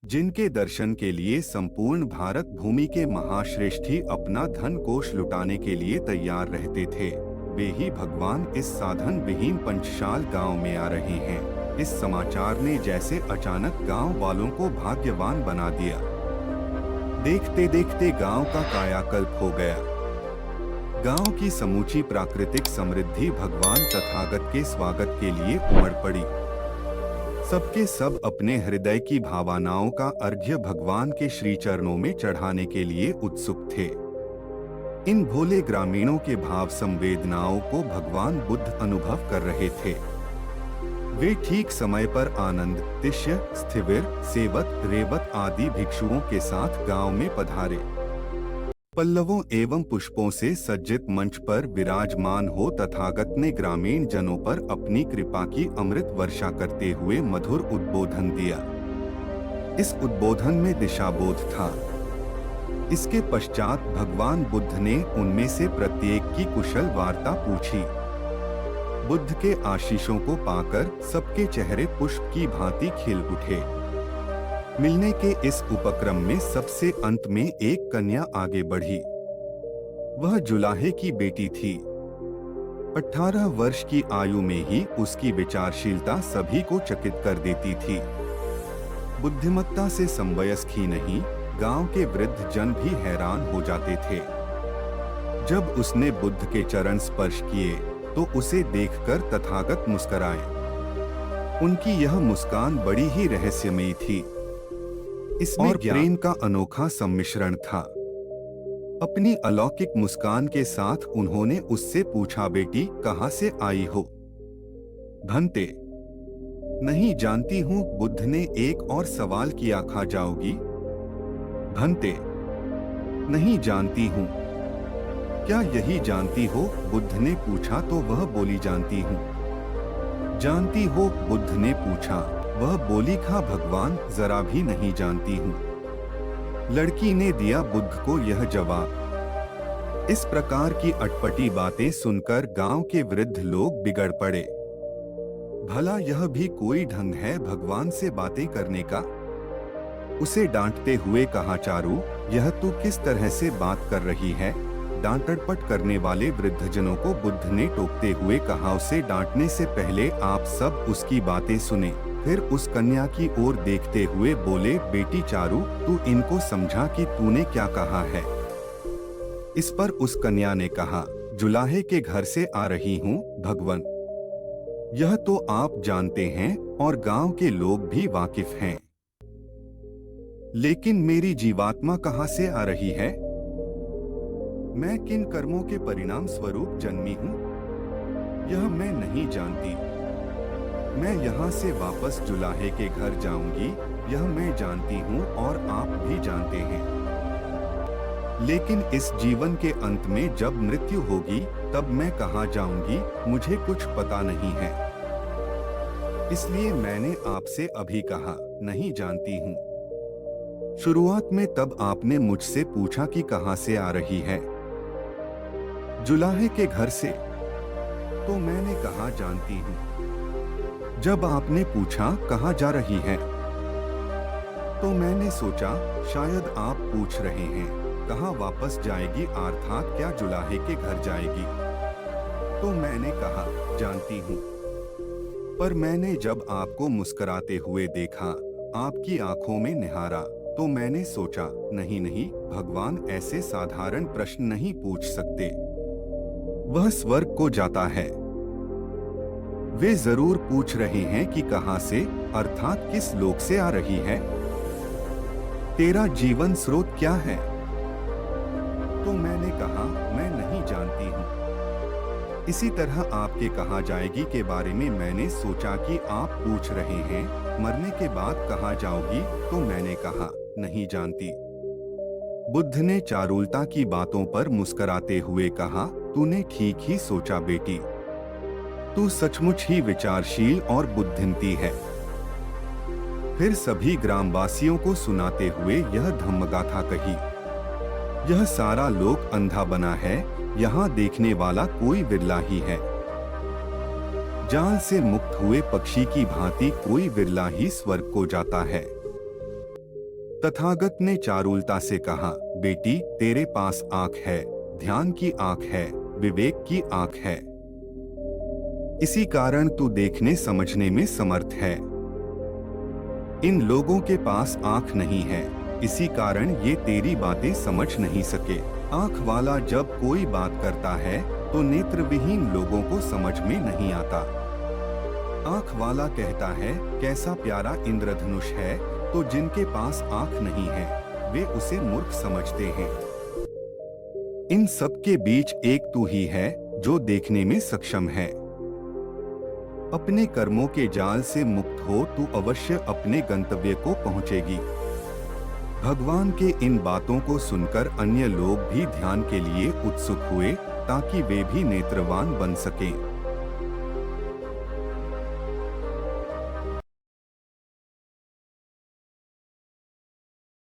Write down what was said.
जिनके दर्शन के लिए संपूर्ण भारत भूमि के महाश्रेष्ठी अपना धन कोष लुटाने के लिए तैयार रहते थे, वे ही भगवान इस साधन विहीन पंचशाल गांव में आ रहे हैं। इस समाचार ने जैसे अचानक गांव वालों को भाग्यवान बना दिया। देखते देखते गांव का कायाकल्प हो गया। गांव की समूची प्राकृतिक समृद्धि भगवान तथागत के स्वागत के लिए उमड़ पड़ी। सबके सब अपने हृदय की भावनाओं का अर्घ्य भगवान के श्री चरणों में चढ़ाने के लिए उत्सुक थे। इन भोले ग्रामीणों के भाव संवेदनाओं को भगवान बुद्ध अनुभव कर रहे थे। वे ठीक समय पर आनंद, तिष्य, स्थिविर, सेवक, रेवत आदि भिक्षुओं के साथ गांव में पधारे। पल्लवों एवं पुष्पों से सज्जित मंच पर विराजमान हो तथागत ने ग्रामीण जनों पर अपनी कृपा की अमृत वर्षा करते हुए मधुर उद्बोधन दिया। इस उद्बोधन में दिशाबोध था। इसके पश्चात भगवान बुद्ध ने उनमें से प्रत्येक की कुशल वार्ता पूछी। बुद्ध के आशीषों को पाकर सबके चेहरे पुष्प की भांति खिल उठे। मिलने के इस उपक्रम में सबसे अंत में एक कन्या आगे बढ़ी। वह जुलाहे की बेटी थी। 18 वर्ष की आयु में ही उसकी विचारशीलता सभी को चकित कर देती थी। बुद्धिमत्ता से समवयस्क ही नहीं, गांव के वृद्ध जन भी हैरान हो जाते थे। जब उसने बुद्ध के चरण स्पर्श किए तो उसे देखकर तथागत मुस्कुराए। उनकी यह मुस्कान बड़ी ही रहस्यमयी थी। इसमें प्रेम का अनोखा सम्मिश्रण था। अपनी अलौकिक मुस्कान के साथ उन्होंने उससे पूछा, बेटी कहाँ से आई हो? भंते, नहीं जानती हूँ। बुद्ध ने एक और सवाल किया, खा जाओगी? भंते, नहीं जानती हूँ। क्या यही जानती हो? बुद्ध ने पूछा तो वह बोली, जानती हूँ। जानती हो? बुद्ध ने पूछा। वह बोली, खा भगवान, जरा भी नहीं जानती हूँ। लड़की ने दिया बुद्ध को यह जवाब। इस प्रकार की अटपटी बातें सुनकर गांव के वृद्ध लोग बिगड़ पड़े। भला यह भी कोई ढंग है भगवान से बातें करने का? उसे डांटते हुए कहा, चारू, यह तू किस तरह से बात कर रही है? डांटपट करने वाले वृद्धजनों को बुद्ध ने टोकते हुए कहा, उसे डांटने से पहले आप सब उसकी बातें सुने। फिर उस कन्या की ओर देखते हुए बोले, बेटी चारू, तू इनको समझा कि तूने क्या कहा है? इस पर उस कन्या ने कहा, जुलाहे के घर से आ रही हूँ भगवन। यह तो आप जानते हैं और गांव के लोग भी वाकिफ हैं। लेकिन मेरी जीवात्मा कहाँ से आ रही है? मैं किन कर्मों के परिणाम स्वरूप जन्मी हूँ? यह मैं नहीं जानती। मैं यहाँ से वापस जुलाहे के घर जाऊंगी, यह मैं जानती हूँ और आप भी जानते हैं। लेकिन इस जीवन के अंत में जब मृत्यु होगी तब मैं कहाँ जाऊंगी, मुझे कुछ पता नहीं है। इसलिए मैंने आपसे अभी कहा, नहीं जानती हूँ। शुरुआत में तब आपने मुझसे पूछा कि कहाँ से आ रही है? जुलाहे के घर से। तो मैंने कहा, जानती हूँ। जब आपने पूछा कहाँ जा रही है, तो मैंने सोचा शायद आप पूछ रहे हैं कहाँ वापस जाएगी, अर्थात क्या जुलाहे के घर जाएगी। तो मैंने कहा, जानती हूँ। पर मैंने जब आपको मुस्कुराते हुए देखा, आपकी आंखों में निहारा, तो मैंने सोचा, नहीं नहीं, भगवान ऐसे साधारण प्रश्न नहीं पूछ सकते। वह स्वर्ग को जाता है। वे जरूर पूछ रहे हैं कि कहां से, अर्थात किस लोक से आ रही है। तेरा जीवन स्रोत क्या है? तो मैंने कहा, मैं नहीं जानती हूँ। इसी तरह आपके कहाँ जाएगी के बारे में मैंने सोचा कि आप पूछ रहे हैं मरने के बाद कहाँ जाओगी, तो मैंने कहा, नहीं जानती। बुद्ध ने चारुलता की बातों पर मुस्कुराते हुए कहा, तूने ठीक ही सोचा बेटी। तू सचमुच ही विचारशील और बुद्धिमती है। फिर सभी ग्रामवासियों को सुनाते हुए यह धम्मगाथा कही। यह सारा लोक अंधा बना है, यहाँ देखने वाला कोई विरला ही है। जाल से मुक्त हुए पक्षी की भांति कोई विरला ही स्वर्ग को जाता है। तथागत ने चारुलता से कहा, बेटी, तेरे पास आंख है, ध्यान की आंख है, विवेक की आंख है। इसी कारण तू देखने समझने में समर्थ है। इन लोगों के पास आंख नहीं है, इसी कारण ये तेरी बातें समझ नहीं सके। आंख वाला जब कोई बात करता है तो नेत्रविहीन लोगों को समझ में नहीं आता। आंख वाला कहता है, कैसा प्यारा इंद्रधनुष है, तो जिनके पास आंख नहीं है वे उसे मूर्ख समझते हैं। इन सब के बीच एक तू ही है जो देखने में सक्षम है। अपने कर्मों के जाल से मुक्त हो तू अवश्य अपने गंतव्य को पहुंचेगी। भगवान के इन बातों को सुनकर अन्य लोग भी ध्यान के लिए उत्सुक हुए ताकि वे भी नेत्रवान बन सकें।